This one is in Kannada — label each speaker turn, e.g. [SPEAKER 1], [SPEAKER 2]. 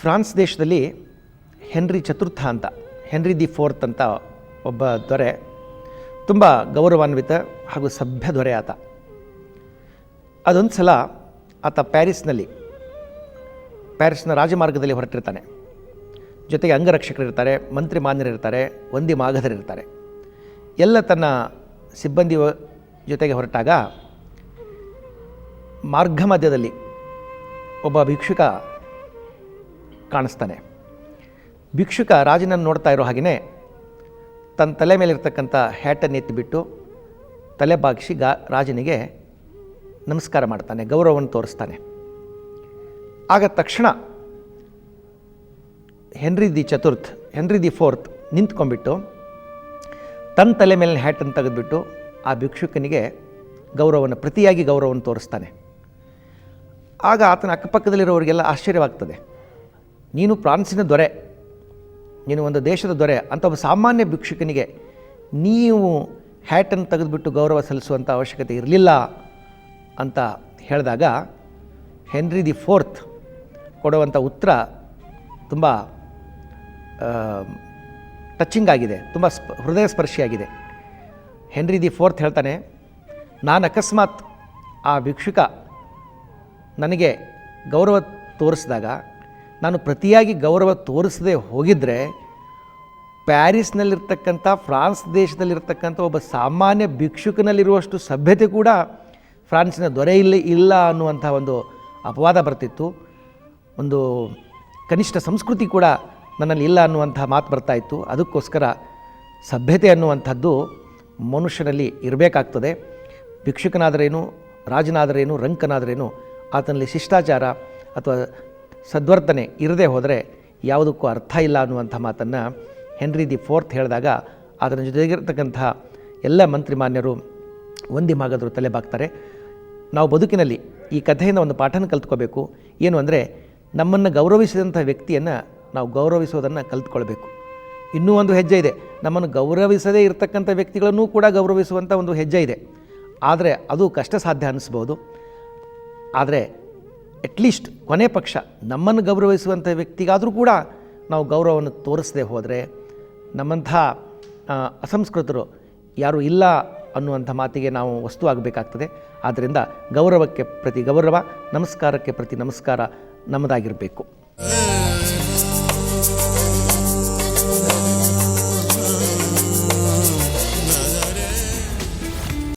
[SPEAKER 1] ಫ್ರಾನ್ಸ್ ದೇಶದಲ್ಲಿ ಹೆನ್ರಿ ಚತುರ್ಥ ಅಂತ, ಹೆನ್ರಿ ದಿ ಫೋರ್ತ್ ಅಂತ ಒಬ್ಬ ದೊರೆ, ತುಂಬ ಗೌರವಾನ್ವಿತ ಹಾಗೂ ಸಭ್ಯ ದೊರೆ ಆತ. ಅದೊಂದು ಸಲ ಆತ ಪ್ಯಾರಿಸ್ನ ರಾಜಮಾರ್ಗದಲ್ಲಿ ಹೊರಟಿರ್ತಾನೆ. ಜೊತೆಗೆ ಅಂಗರಕ್ಷಕರಿರ್ತಾರೆ, ಮಂತ್ರಿ ಮಾನ್ಯರಿರ್ತಾರೆ, ವಂದಿ ಮಾಗಧರಿರ್ತಾರೆ. ಎಲ್ಲ ತನ್ನ ಸಿಬ್ಬಂದಿ ಜೊತೆಗೆ ಹೊರಟಾಗ ಮಾರ್ಗ ಮಧ್ಯದಲ್ಲಿ ಒಬ್ಬ ಭಿಕ್ಷುಕ ಕಾಣಿಸ್ತಾನೆ. ಭಿಕ್ಷುಕ ರಾಜನನ್ನು ನೋಡ್ತಾ ಇರೋ ಹಾಗೆಯೇ ತನ್ನ ತಲೆ ಮೇಲಿರ್ತಕ್ಕಂಥ ಹ್ಯಾಟನ್ನು ಎತ್ತಿಬಿಟ್ಟು ತಲೆ ಬಾಗಿಸಿ ರಾಜನಿಗೆ ನಮಸ್ಕಾರ ಮಾಡ್ತಾನೆ, ಗೌರವವನ್ನು ತೋರಿಸ್ತಾನೆ. ಆಗ ತಕ್ಷಣ ಹೆನ್ರಿ ದಿ ಫೋರ್ತ್ ನಿಂತ್ಕೊಂಡ್ಬಿಟ್ಟು ತನ್ನ ತಲೆ ಮೇಲಿನ ಹ್ಯಾಟನ್ನು ತೆಗೆದುಬಿಟ್ಟು ಆ ಭಿಕ್ಷುಕನಿಗೆ ಪ್ರತಿಯಾಗಿ ಗೌರವವನ್ನು ತೋರಿಸ್ತಾನೆ. ಆಗ ಆತನ ಅಕ್ಕಪಕ್ಕದಲ್ಲಿರೋರಿಗೆಲ್ಲ ಆಶ್ಚರ್ಯವಾಗ್ತದೆ. ನೀನು ಫ್ರಾನ್ಸಿನ ದೊರೆ, ನೀನು ಒಂದು ದೇಶದ ದೊರೆ ಅಂತ ಒಬ್ಬ ಸಾಮಾನ್ಯ ಭಿಕ್ಷುಕನಿಗೆ ನೀವು ಹ್ಯಾಟನ್ನು ತೆಗೆದುಬಿಟ್ಟು ಗೌರವ ಸಲ್ಲಿಸುವಂಥ ಅವಶ್ಯಕತೆ ಇರಲಿಲ್ಲ ಅಂತ ಹೇಳಿದಾಗ ಹೆನ್ರಿ ದಿ ಫೋರ್ತ್ ಕೊಡುವಂಥ ಉತ್ತರ ತುಂಬ ಟಚಿಂಗ್ ಆಗಿದೆ, ತುಂಬ ಹೃದಯ ಸ್ಪರ್ಶಿಯಾಗಿದೆ. ಹೆನ್ರಿ ದಿ ಫೋರ್ತ್ ಹೇಳ್ತಾನೆ, ನಾನು ಅಕಸ್ಮಾತ್ ಆ ಭಿಕ್ಷುಕ ನನಗೆ ಗೌರವ ತೋರಿಸಿದಾಗ ನಾನು ಪ್ರತಿಯಾಗಿ ಗೌರವ ತೋರಿಸದೆ ಹೋಗಿದ್ದರೆ ಪ್ಯಾರಿಸ್ನಲ್ಲಿರ್ತಕ್ಕಂಥ, ಫ್ರಾನ್ಸ್ ದೇಶದಲ್ಲಿರ್ತಕ್ಕಂಥ ಒಬ್ಬ ಸಾಮಾನ್ಯ ಭಿಕ್ಷುಕನಲ್ಲಿರುವಷ್ಟು ಸಭ್ಯತೆ ಕೂಡ ಫ್ರಾನ್ಸಿನ ದೊರೆ ಇಲ್ಲ ಅನ್ನುವಂಥ ಒಂದು ಅಪವಾದ ಬರ್ತಿತ್ತು. ಒಂದು ಕನಿಷ್ಠ ಸಂಸ್ಕೃತಿ ಕೂಡ ನನ್ನಲ್ಲಿ ಇಲ್ಲ ಅನ್ನುವಂಥ ಮಾತು ಬರ್ತಾಯಿತ್ತು. ಅದಕ್ಕೋಸ್ಕರ ಸಭ್ಯತೆ ಅನ್ನುವಂಥದ್ದು ಮನುಷ್ಯನಲ್ಲಿ ಇರಬೇಕಾಗ್ತದೆ. ಭಿಕ್ಷುಕನಾದರೇನು, ರಾಜನಾದರೇನು, ರಂಕನಾದರೇನು, ಆತನಲ್ಲಿ ಶಿಷ್ಟಾಚಾರ ಅಥವಾ ಸದ್ವರ್ತನೆ ಇರದೇ ಹೋದರೆ ಯಾವುದಕ್ಕೂ ಅರ್ಥ ಇಲ್ಲ ಅನ್ನುವಂಥ ಮಾತನ್ನು ಹೆನ್ರಿ ದಿ ಫೋರ್ತ್ ಹೇಳಿದಾಗ ಅದರ ಜೊತೆಗಿರ್ತಕ್ಕಂಥ ಎಲ್ಲ ಮಂತ್ರಿಮಾನ್ಯರು, ವಂದಿ ಮಾಗಧರು ತಲೆ ಬಾಗ್ತಾರೆ. ನಾವು ಬದುಕಿನಲ್ಲಿ ಈ ಕಥೆಯಿಂದ ಒಂದು ಪಾಠನ ಕಲ್ತ್ಕೋಬೇಕು. ಏನು ಅಂದರೆ, ನಮ್ಮನ್ನು ಗೌರವಿಸಿದಂಥ ವ್ಯಕ್ತಿಯನ್ನು ನಾವು ಗೌರವಿಸೋದನ್ನು ಕಲ್ತ್ಕೊಳ್ಬೇಕು. ಇನ್ನೂ ಒಂದು ಹೆಜ್ಜೆ ಇದೆ, ನಮ್ಮನ್ನು ಗೌರವಿಸದೇ ಇರತಕ್ಕಂಥ ವ್ಯಕ್ತಿಗಳನ್ನೂ ಕೂಡ ಗೌರವಿಸುವಂಥ ಒಂದು ಹೆಜ್ಜೆ ಇದೆ. ಆದರೆ ಅದು ಕಷ್ಟ ಸಾಧ್ಯ ಅನ್ನಿಸ್ಬೋದು. ಆದರೆ ಅಟ್ಲೀಸ್ಟ್ ಕೊನೆ ಪಕ್ಷ ನಮ್ಮನ್ನು ಗೌರವಿಸುವಂಥ ವ್ಯಕ್ತಿಗಾದರೂ ಕೂಡ ನಾವು ಗೌರವವನ್ನು ತೋರಿಸದೆ ಹೋದರೆ ನಮ್ಮಂಥ ಅಸಂಸ್ಕೃತರು ಯಾರೂ ಇಲ್ಲ ಅನ್ನುವಂಥ ಮಾತಿಗೆ ನಾವು ವಸ್ತು ಆಗಬೇಕಾಗ್ತದೆ. ಆದ್ದರಿಂದ ಗೌರವಕ್ಕೆ ಪ್ರತಿ ಗೌರವ, ನಮಸ್ಕಾರಕ್ಕೆ ಪ್ರತಿ ನಮಸ್ಕಾರ ನಮ್ಮದಾಗಿರಬೇಕು.